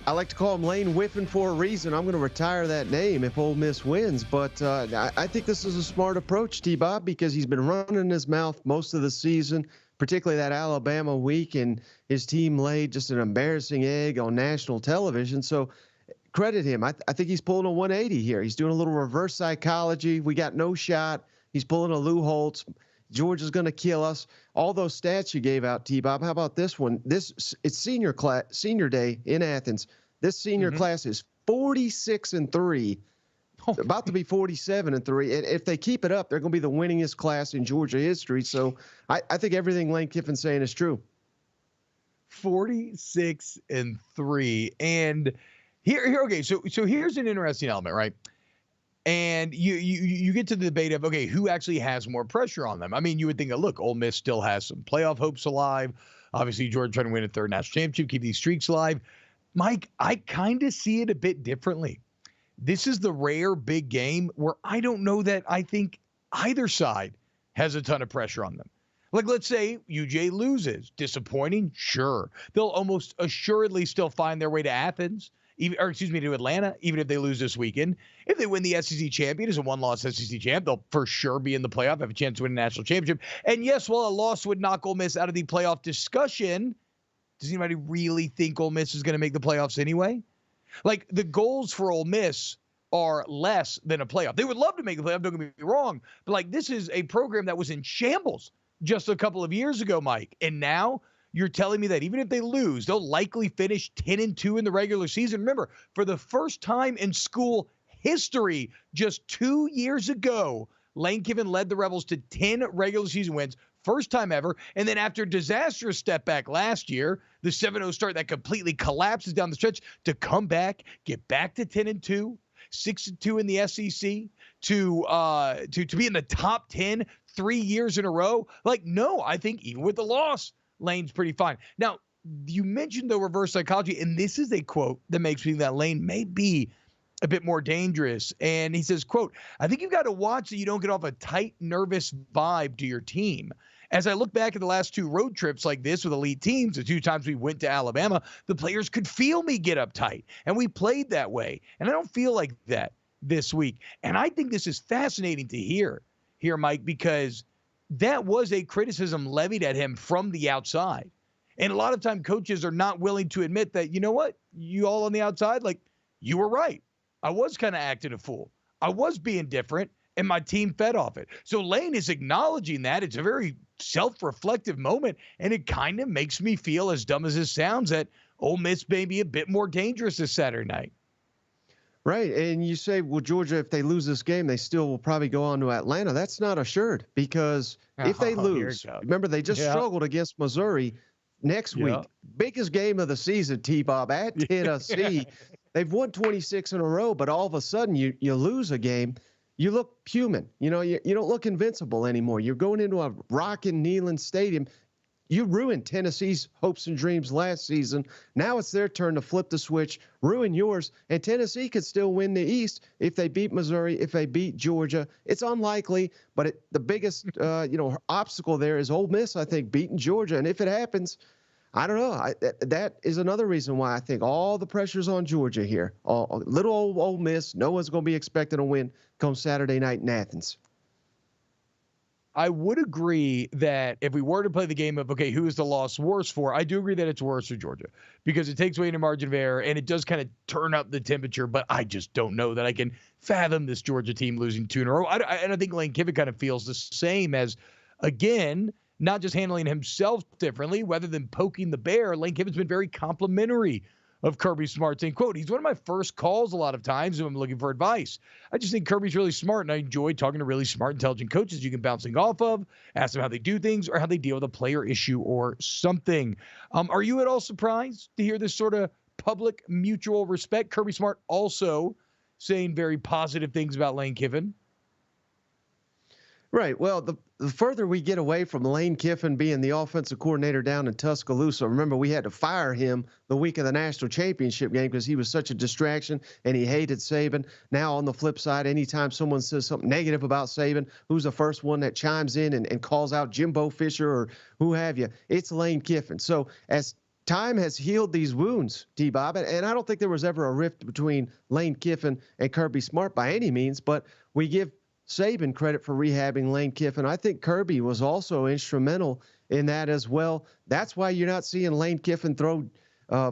[SPEAKER 7] I like to call him Lane Whiffin for a reason. I'm going to retire that name if Ole Miss wins. But I think this is a smart approach, T-Bob, because he's been running his mouth most of the season, particularly that Alabama week, and his team laid just an embarrassing egg on national television. So credit him. I think he's pulling a 180 here. He's doing a little reverse psychology. We got no shot. He's pulling a Lou Holtz. Georgia's going to kill us. All those stats you gave out, T-Bob. How about this one? It's senior day in Athens. This senior class is 46-3, about to be 47-3. And if they keep it up, they're going to be the winningest class in Georgia history. So I think everything Lane Kiffin's saying is true.
[SPEAKER 6] 46-3, and here. Okay, so here's an interesting element, right? And you get to the debate of, okay, who actually has more pressure on them? I mean, you would think, look, Ole Miss still has some playoff hopes alive. Obviously, Georgia trying to win a third national championship, keep these streaks alive. Mike, I kind of see it a bit differently. This is the rare big game where I don't know that I think either side has a ton of pressure on them. Like, let's say UJ loses. Disappointing? Sure. They'll almost assuredly still find their way to Athens. To Atlanta, even if they lose this weekend. If they win the SEC champion as a one-loss SEC champ, they'll for sure be in the playoff, have a chance to win a national championship. And yes, while a loss would knock Ole Miss out of the playoff discussion, does anybody really think Ole Miss is going to make the playoffs anyway? Like, the goals for Ole Miss are less than a playoff. They would love to make the playoff, don't get me wrong, but like, this is a program that was in shambles just a couple of years ago, Mike. And now you're telling me that even if they lose, they'll likely finish 10-2 in the regular season. Remember, for the first time in school history, just 2 years ago, Lane Kiffin led the Rebels to 10 regular season wins, first time ever. And then after a disastrous step back last year, the 7-0 start that completely collapses down the stretch, to come back, get back to 10-2, 6-2 in the SEC, to be in the top 10 3 years in a row. Like, no, I think even with the loss, Lane's pretty fine. Now, you mentioned the reverse psychology, and this is a quote that makes me think that Lane may be a bit more dangerous. And he says, quote, I think you've got to watch that you don't get off a tight, nervous vibe to your team. As I look back at the last two road trips like this with elite teams, the two times we went to Alabama, the players could feel me get uptight, and we played that way. And I don't feel like that this week. And I think this is fascinating to hear here, Mike, because that was a criticism levied at him from the outside. And a lot of time coaches are not willing to admit that, you know what, you all on the outside, like, you were right. I was kind of acting a fool. I was being different, and my team fed off it. So Lane is acknowledging that. It's a very self-reflective moment, and it kind of makes me feel, as dumb as this sounds, that Ole Miss may be a bit more dangerous this Saturday night.
[SPEAKER 7] Right, and you say, well, Georgia, if they lose this game, they still will probably go on to Atlanta. That's not assured, because if they lose, remember, they just struggled against Missouri next week. Biggest game of the season, T-Bob, at Tennessee. They've won 26 in a row, but all of a sudden you lose a game. You look human. You know, you don't look invincible anymore. You're going into a rocking Neyland Stadium. You ruined Tennessee's hopes and dreams last season. Now it's their turn to flip the switch, ruin yours, and Tennessee could still win the East if they beat Missouri, if they beat Georgia. It's unlikely, but the biggest obstacle there is Ole Miss, I think, beating Georgia. And if it happens, I don't know. That is another reason why I think all the pressure's on Georgia here. Little old Ole Miss, no one's going to be expecting a win come Saturday night in Athens.
[SPEAKER 6] I would agree that if we were to play the game of, okay, who is the loss worse for, I do agree that it's worse for Georgia because it takes away your margin of error and it does kind of turn up the temperature, but I just don't know that I can fathom this Georgia team losing two in a row. And I think Lane Kiffin kind of feels the same as, again, not just handling himself differently, rather than poking the bear. Lane Kiffin's been very complimentary of Kirby Smart saying, quote, he's one of my first calls a lot of times when I'm looking for advice. I just think Kirby's really smart, and I enjoy talking to really smart, intelligent coaches you can bounce things off of, ask them how they do things or how they deal with a player issue or something. Are you at all surprised to hear this sort of public mutual respect? Kirby Smart also saying very positive things about Lane Kiffin.
[SPEAKER 7] Right. Well, the further we get away from Lane Kiffin being the offensive coordinator down in Tuscaloosa, remember we had to fire him the week of the national championship game because he was such a distraction and he hated Saban. Now, on the flip side, anytime someone says something negative about Saban, who's the first one that chimes in and calls out Jimbo Fisher or who have you? It's Lane Kiffin. So as time has healed these wounds, T-Bob, and I don't think there was ever a rift between Lane Kiffin and Kirby Smart by any means, but we give Saban credit for rehabbing Lane Kiffin. I think Kirby was also instrumental in that as well. That's why you're not seeing Lane Kiffin throw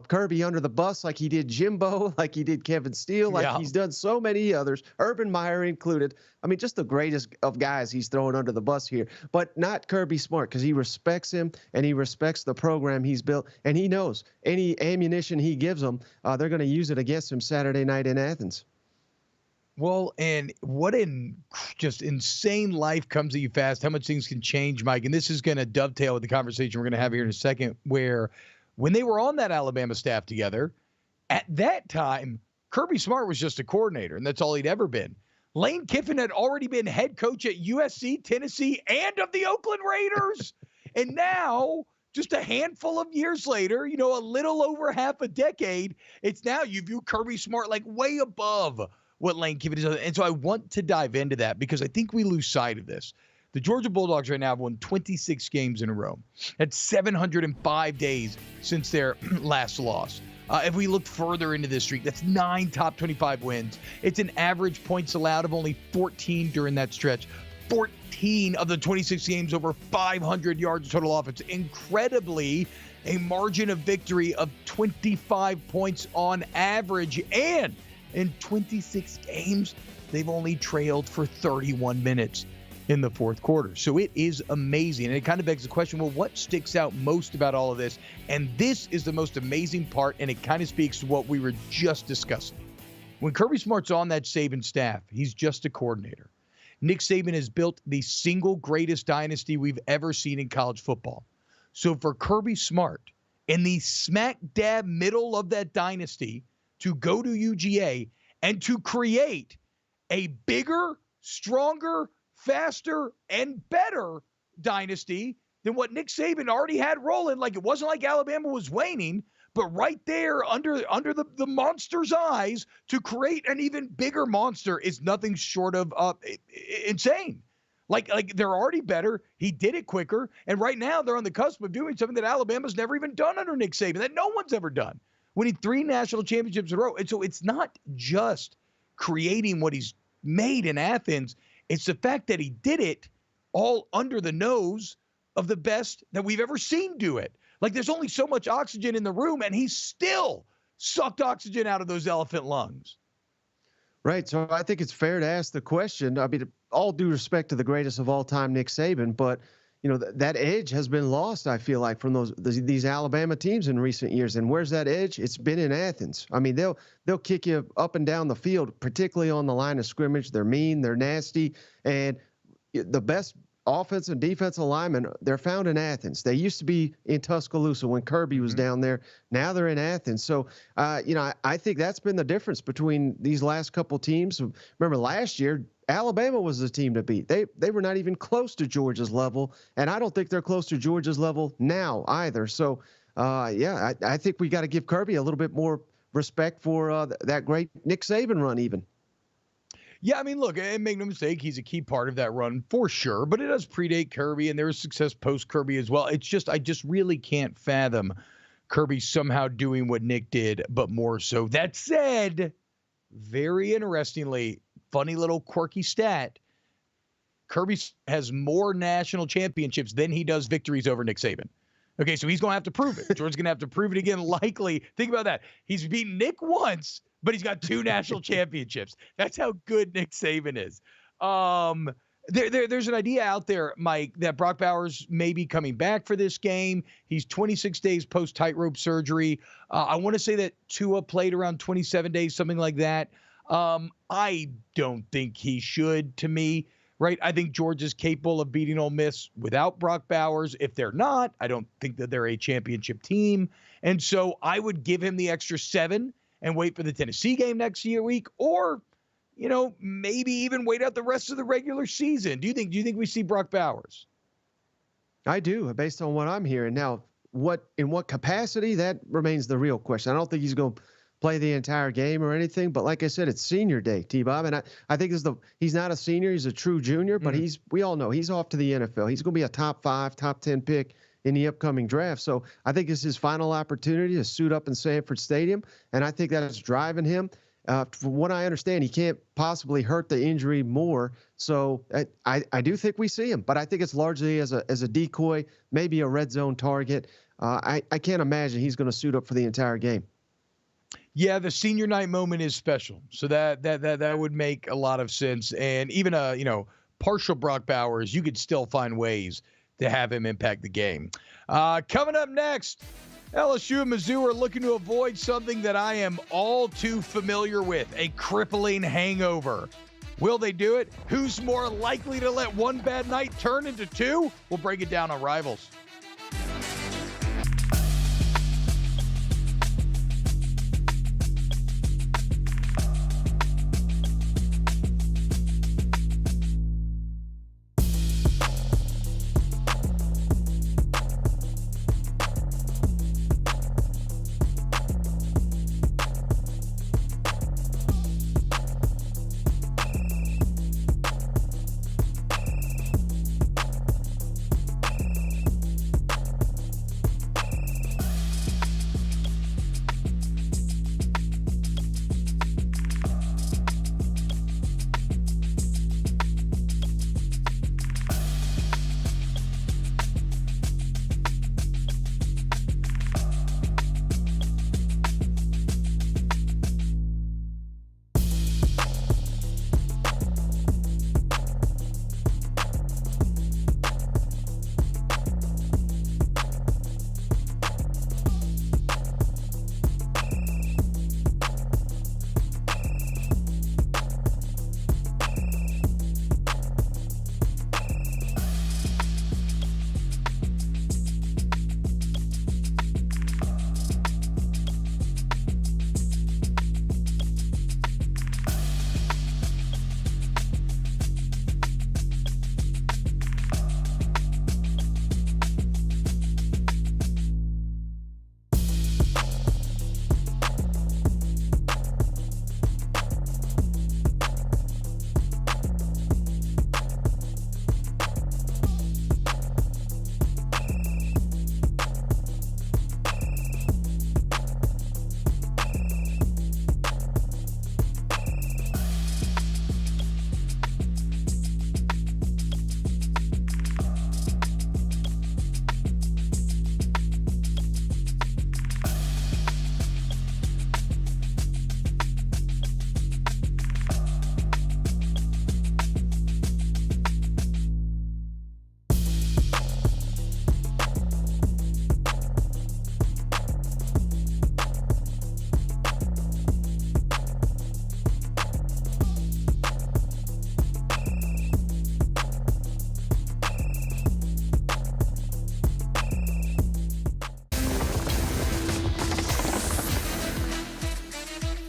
[SPEAKER 7] Kirby under the bus like he did Jimbo, like he did Kevin Steele, like he's done so many others, Urban Meyer included. I mean, just the greatest of guys he's throwing under the bus here, but not Kirby Smart because he respects him and he respects the program he's built, and he knows any ammunition he gives them, they're going to use it against him Saturday night in Athens.
[SPEAKER 6] Well, and what just insane life comes at you fast, how much things can change, Mike. And this is going to dovetail with the conversation we're going to have here in a second, where when they were on that Alabama staff together, at that time, Kirby Smart was just a coordinator, and that's all he'd ever been. Lane Kiffin had already been head coach at USC, Tennessee, and of the Oakland Raiders. And now, just a handful of years later, a little over half a decade, it's now you view Kirby Smart like way above what Lane Kiffin is. And so I want to dive into that because I think we lose sight of this. The Georgia Bulldogs right now have won 26 games in a row. That's 705 days since their last loss. If we look further into this streak, that's 9 top 25 wins. It's an average points allowed of only 14 during that stretch. 14 of the 26 games over 500 yards of total offense. Incredibly, a margin of victory of 25 points on average. And in 26 games, they've only trailed for 31 minutes in the fourth quarter. So it is amazing. And it kind of begs the question, well, what sticks out most about all of this? And this is the most amazing part, and it kind of speaks to what we were just discussing. When Kirby Smart's on that Saban staff, he's just a coordinator. Nick Saban has built the single greatest dynasty we've ever seen in college football. So for Kirby Smart, in the smack dab middle of that dynasty, to go to UGA and to create a bigger, stronger, faster, and better dynasty than what Nick Saban already had rolling. Like, it wasn't like Alabama was waning, but right there under the monster's eyes to create an even bigger monster is nothing short of insane. Like they're already better. He did it quicker. And right now they're on the cusp of doing something that Alabama's never even done under Nick Saban, that no one's ever done. Winning 3 national championships in a row. And so it's not just creating what he's made in Athens. It's the fact that he did it all under the nose of the best that we've ever seen do it. Like, there's only so much oxygen in the room, and he still sucked oxygen out of those elephant lungs.
[SPEAKER 7] Right. So I think it's fair to ask the question. I mean, all due respect to the greatest of all time, Nick Saban, but that edge has been lost, I feel like, from these Alabama teams in recent years. And where's that edge? It's been in Athens. I mean, they'll kick you up and down the field, particularly on the line of scrimmage. They're mean, they're nasty, and the best offensive and defensive linemen, they're found in Athens. They used to be in Tuscaloosa when Kirby was down there. Now they're in Athens. So, I think that's been the difference between these last couple teams. Remember last year, Alabama was the team to beat. They were not even close to Georgia's level, and I don't think they're close to Georgia's level now either. So, I think we got to give Kirby a little bit more respect for that great Nick Saban run even.
[SPEAKER 6] Yeah, I mean, look, and make no mistake, he's a key part of that run for sure, but it does predate Kirby, and there was success post-Kirby as well. It's just, I just really can't fathom Kirby somehow doing what Nick did, but more so. That said, very interestingly, funny little quirky stat, Kirby has more national championships than he does victories over Nick Saban. Okay, so he's going to have to prove it. George's going to have to prove it again, likely. Think about that. He's beaten Nick once, but he's got 2 national championships. That's how good Nick Saban is. There's an idea out there, Mike, that Brock Bowers may be coming back for this game. He's 26 days post tightrope surgery. I want to say that Tua played around 27 days, something like that. I don't think he should, to me, right? I think Georgia's capable of beating Ole Miss without Brock Bowers. If they're not, I don't think that they're a championship team. And so I would give him the extra 7 and wait for the Tennessee game next week, or maybe even wait out the rest of the regular season. Do you think we see Brock Bowers?
[SPEAKER 7] I do, based on what I'm hearing. Now, in what capacity, that remains the real question. I don't think he's going to play the entire game or anything, but like I said, it's senior day, T-Bob, and I think he's not a senior, he's a true junior, but we all know he's off to the NFL. He's going to be a top 5, top 10 pick in the upcoming draft. So I think it's his final opportunity to suit up in Sanford Stadium, and I think that's driving him. From what I understand, he can't possibly hurt the injury more. So I do think we see him, but I think it's largely as a decoy, maybe a red zone target. I can't imagine he's going to suit up for the entire game.
[SPEAKER 6] Yeah, the senior night moment is special. So that would make a lot of sense. And even partial Brock Bowers, you could still find ways to have him impact the game. Coming up next, LSU and Mizzou are looking to avoid something that I am all too familiar with, a crippling hangover. Will they do it? Who's more likely to let one bad night turn into 2? We'll break it down on Rivals.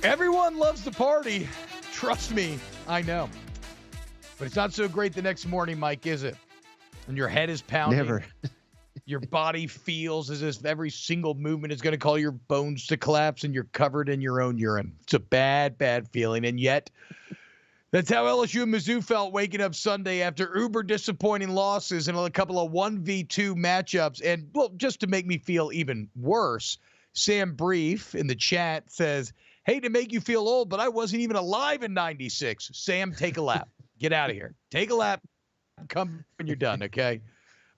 [SPEAKER 6] Everyone loves the party. Trust me, I know. But it's not so great the next morning, Mike, is it? And your head is pounding.
[SPEAKER 7] Never.
[SPEAKER 6] Your body feels as if every single movement is going to cause your bones to collapse and you're covered in your own urine. It's a bad, bad feeling. And yet, that's how LSU and Mizzou felt waking up Sunday after uber disappointing losses in a couple of 1v2 matchups. And, well, just to make me feel even worse, Sam Brief in the chat says, "Hate to make you feel old, but I wasn't even alive in 96. Sam, take a lap. Get out of here. Take a lap. Come when you're done, okay?"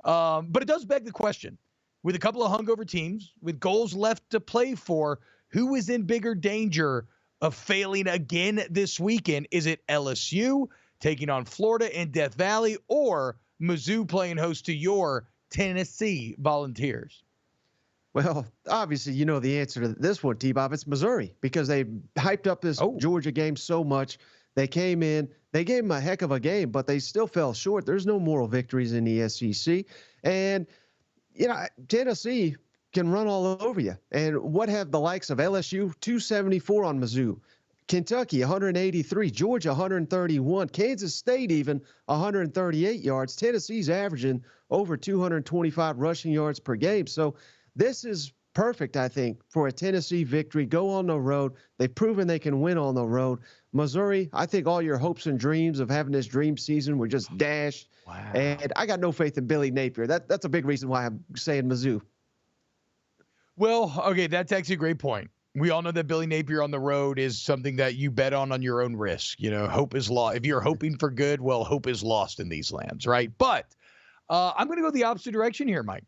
[SPEAKER 6] But it does beg the question. With a couple of hungover teams, with goals left to play for, who is in bigger danger of failing again this weekend? Is it LSU taking on Florida in Death Valley, or Mizzou playing host to your Tennessee Volunteers?
[SPEAKER 7] Well, obviously, you know the answer to this one, T-Bob. It's Missouri, because they hyped up this Georgia game so much. They came in, they gave them a heck of a game, but they still fell short. There's no moral victories in the SEC. And, you know, Tennessee can run all over you. And what have the likes of LSU, 274 on Mizzou, Kentucky, 183, Georgia, 131, Kansas State even 138 yards. Tennessee's averaging over 225 rushing yards per game. So this is perfect, I think, for a Tennessee victory. Go on the road. They've proven they can win on the road. Missouri, I think all your hopes and dreams of having this dream season were just dashed. Wow. And I got no faith in Billy Napier. That's a big reason why I'm saying Mizzou.
[SPEAKER 6] Well, okay, that's actually a great point. We all know that Billy Napier on the road is something that you bet on your own risk. You know, hope is lost. If you're hoping for good, well, hope is lost in these lands, right? But I'm going to go the opposite direction here, Mike.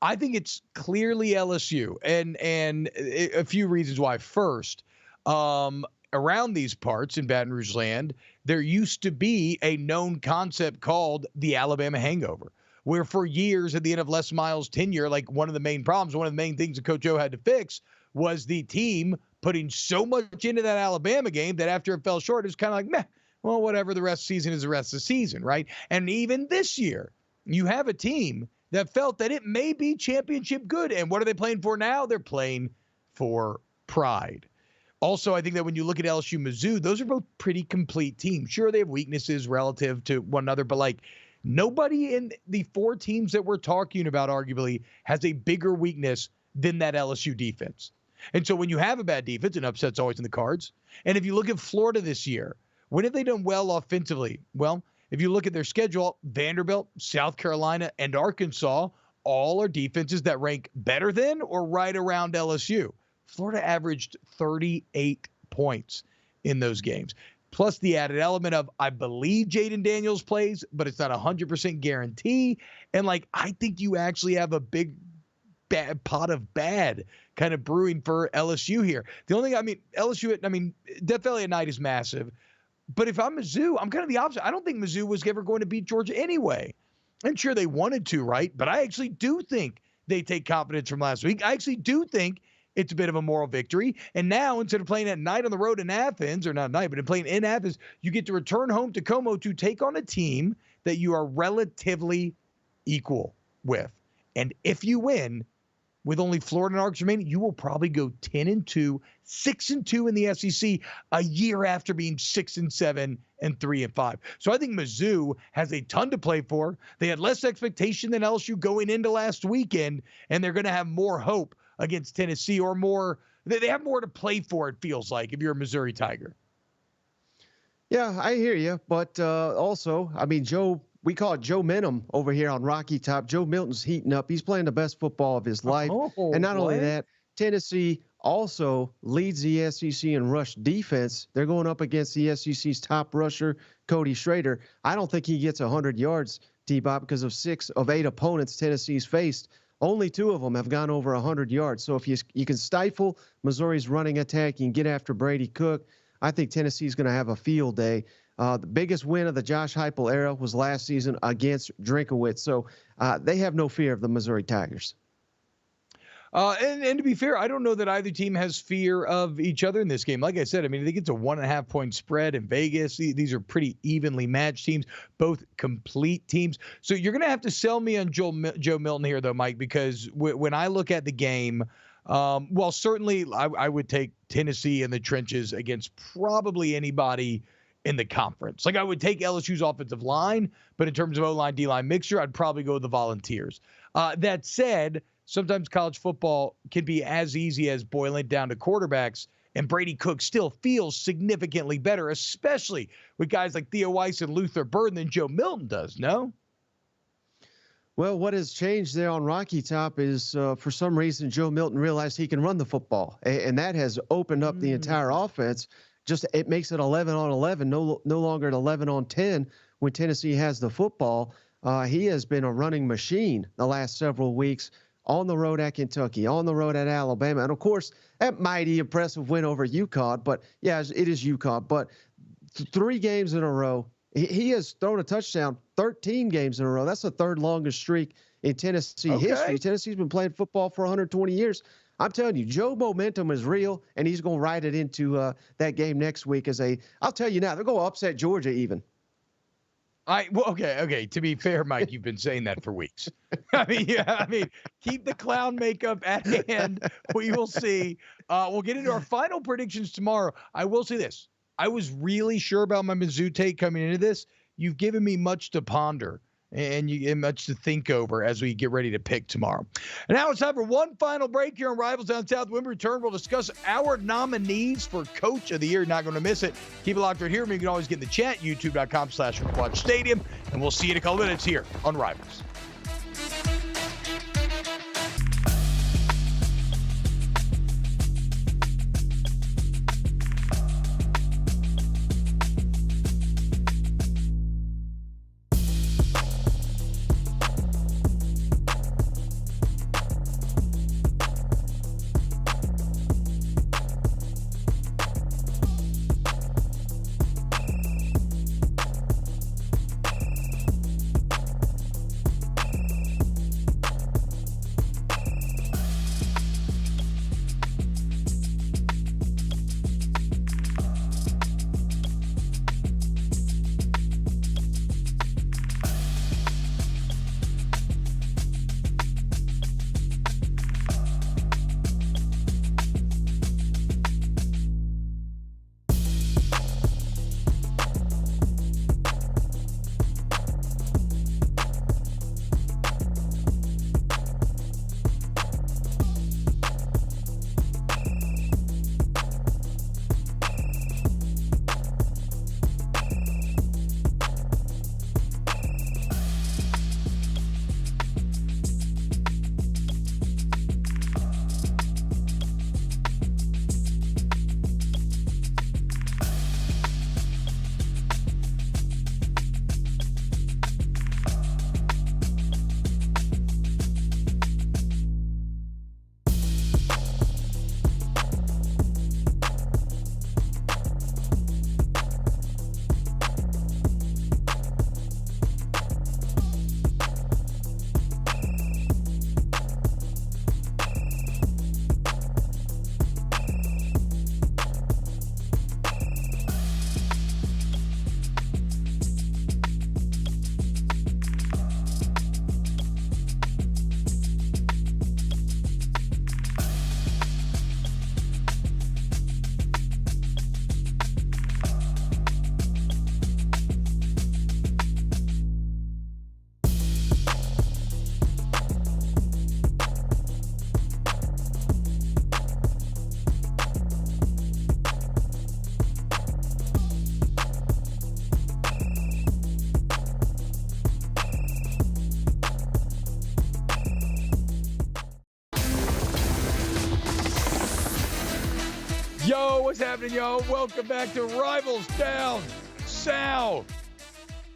[SPEAKER 6] I think it's clearly LSU, and a few reasons why. First, around these parts in Baton Rouge land, there used to be a known concept called the Alabama hangover, where for years at the end of Les Miles' tenure, like one of the main problems, one of the main things that Coach O had to fix was the team putting so much into that Alabama game that after it fell short, it was kind of like, meh, well, whatever, the rest of the season is the rest of the season, right? And even this year, you have a team that felt that it may be championship good. And what are they playing for now? They're playing for pride. Also, I think that when you look at LSU, Mizzou, those are both pretty complete teams. Sure, they have weaknesses relative to one another, but like nobody in the four teams that we're talking about arguably has a bigger weakness than that LSU defense. And so when you have a bad defense, an upset's always in the cards. And if you look at Florida this year, when have they done well offensively? Well, if you look at their schedule, Vanderbilt, South Carolina, and Arkansas all are defenses that rank better than or right around LSU. Florida averaged 38 points in those games. Plus the added element of, I believe Jaden Daniels plays, but it's not 100% guarantee. And like, I think you actually have a big bad pot of bad kind of brewing for LSU here. The only thing, I mean, LSU, Death Valley at night is massive. But if I'm Mizzou, I'm kind of the opposite. I don't think Mizzou was ever going to beat Georgia anyway. I'm sure they wanted to, right? But I actually do think they take confidence from last week. I actually do think it's a bit of a moral victory. And now, instead of playing at night on the road in Athens, or not night, but playing in Athens, you get to return home to Como to take on a team that you are relatively equal with. And if you win, with only Florida and Arkansas remaining, you will probably go 10-2, 6-2 in the SEC a year after being 6-7 and 3-5. So I think Mizzou has a ton to play for. They had less expectation than LSU going into last weekend, and they're going to have more hope against Tennessee, or more. They have more to play for, it feels like, if you're a Missouri Tiger.
[SPEAKER 7] Yeah, I hear you. But also, I mean, we call it Joe Minham over here on Rocky Top. Joe Milton's heating up. He's playing the best football of his life. And not only that, Tennessee also leads the SEC in rush defense. They're going up against the SEC's top rusher, Cody Schrader. I don't think he gets 100 yards, T-Bob, because of 6 of 8 opponents Tennessee's faced. Only 2 of them have gone over 100 yards. So if you can stifle Missouri's running attack, you can get after Brady Cook, I think Tennessee's going to have a field day. The biggest win of the Josh Heupel era was last season against Drinkowitz. So they have no fear of the Missouri Tigers.
[SPEAKER 6] And to be fair, I don't know that either team has fear of each other in this game. Like I said, I mean, I think it's a 1.5 point spread in Vegas. These are pretty evenly matched teams, both complete teams. So you're going to have to sell me on Joe Milton here, though, Mike, because when I look at the game, well, certainly I would take Tennessee in the trenches against probably anybody in the conference. Like, I would take LSU's offensive line, but in terms of O-line, D-line mixture, I'd probably go with the Volunteers. That said, sometimes college football can be as easy as boiling it down to quarterbacks, and Brady Cook still feels significantly better, especially with guys like Theo Weiss and Luther Burden, than Joe Milton does, no?
[SPEAKER 7] Well, what has changed there on Rocky Top is for some reason Joe Milton realized he can run the football, and that has opened up the entire offense. Just it makes it 11 on 11, no longer an 11 on 10 when Tennessee has the football. He has been a running machine the last several weeks, on the road at Kentucky, on the road at Alabama, and of course that mighty impressive win over UConn. But yeah, it is UConn. But 3 games in a row, He has thrown a touchdown 13 games in a row. That's the third longest streak in Tennessee history. Tennessee's been playing football for 120 years. I'm telling you, Joe momentum is real, and he's going to ride it into that game next week I'll tell you now, they're going to upset Georgia even.
[SPEAKER 6] Okay. To be fair, Mike, you've been saying that for weeks. I mean, keep the clown makeup at hand. We will see. We'll get into our final predictions tomorrow. I will say this. I was really sure about my Mizzou take coming into this. You've given me much to ponder and much to think over as we get ready to pick tomorrow. And now it's time for one final break here on Rivals Down South. When we return, we'll discuss our nominees for Coach of the Year. Not going to miss it. Keep it locked right here. You can always get in the chat, youtube.com/WatchStadium. And we'll see you in a couple minutes here on Rivals. Yo, what's happening, y'all? Welcome back to Rivals Down South.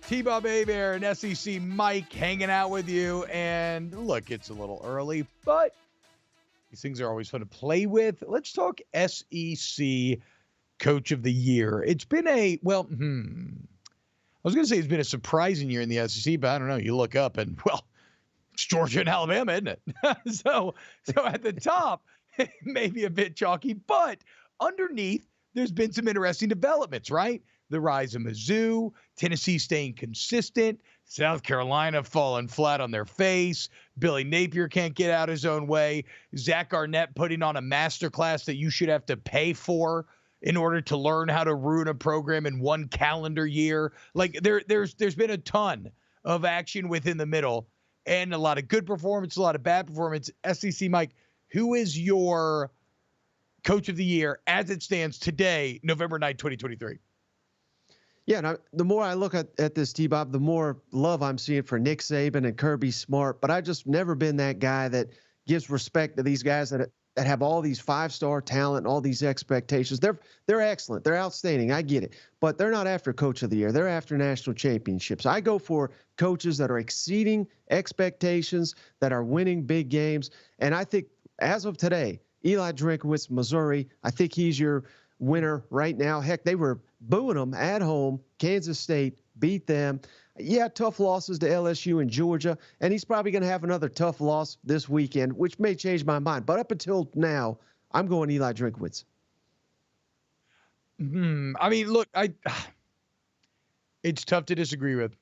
[SPEAKER 6] T-Bob Abear and SEC Mike hanging out with you. And look, it's a little early, but these things are always fun to play with. Let's talk SEC Coach of the Year. It's been I was going to say it's been a surprising year in the SEC, but I don't know. You look up and, well, it's Georgia and Alabama, isn't it? So at the top, it may be a bit chalky, but underneath, there's been some interesting developments, right? The rise of Mizzou, Tennessee staying consistent, South Carolina falling flat on their face, Billy Napier can't get out his own way, Zach Arnett putting on a masterclass that you should have to pay for in order to learn how to ruin a program in one calendar year. Like there's been a ton of action within the middle and a lot of good performance, a lot of bad performance. SEC Mike, who is your Coach of the Year as it stands today, November 9, 2023?
[SPEAKER 7] Yeah, and the more I look at this, T-Bob, the more love I'm seeing for Nick Saban and Kirby Smart. But I've just never been that guy that gives respect to these guys that have all these five-star talent and all these expectations. They're excellent. They're outstanding. I get it. But they're not after Coach of the Year. They're after national championships. I go for coaches that are exceeding expectations, that are winning big games. And I think as of today, Eli Drinkowitz, Missouri, I think he's your winner right now. Heck, they were booing him at home, Kansas State, beat them. Yeah, tough losses to LSU and Georgia, and he's probably going to have another tough loss this weekend, which may change my mind. But up until now, I'm going Eli Drinkwitz.
[SPEAKER 6] I mean, look, it's tough to disagree with.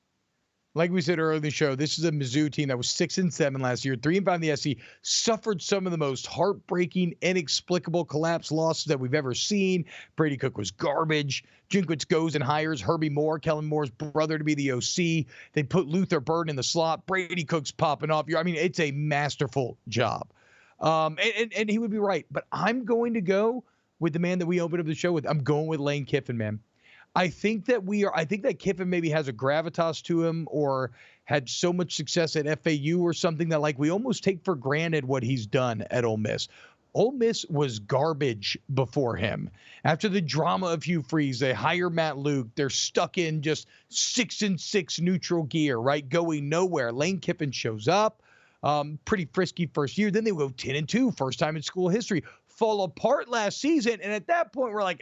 [SPEAKER 6] Like we said earlier in the show, this is a Mizzou team that was 6-7 last year, 3-5 in the SEC, suffered some of the most heartbreaking, inexplicable collapse losses that we've ever seen. Brady Cook was garbage. Drinkwitz goes and hires Herbie Moore, Kellen Moore's brother, to be the OC. They put Luther Burden in the slot. Brady Cook's popping off. I mean, it's a masterful job. And he would be right. But I'm going to go with the man that we opened up the show with. I'm going with Lane Kiffin, man. I think that Kiffin maybe has a gravitas to him or had so much success at FAU or something that like we almost take for granted what he's done at Ole Miss. Ole Miss was garbage before him. After the drama of Hugh Freeze, they hire Matt Luke. They're stuck in just 6-6 neutral gear, right? Going nowhere. Lane Kiffin shows up, pretty frisky first year. Then they go 10-2, first time in school history. Fall apart last season. And at that point, we're like,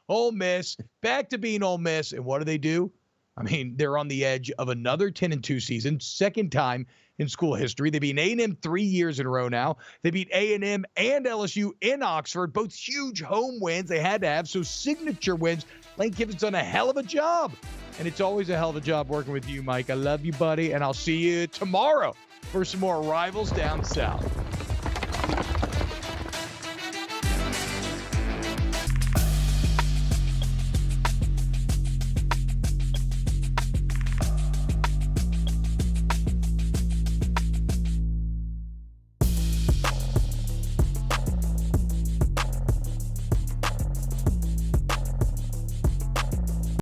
[SPEAKER 6] Ole Miss, back to being Ole Miss. And what do? I mean, they're on the edge of another 10-2 season, second time in school history. They beat A&M 3 years in a row now. They beat A&M and LSU in Oxford, both huge home wins they had to have, so signature wins. Lane Kiffin's done a hell of a job. And it's always a hell of a job working with you, Mike. I love you, buddy, and I'll see you tomorrow for some more Rivals Down South.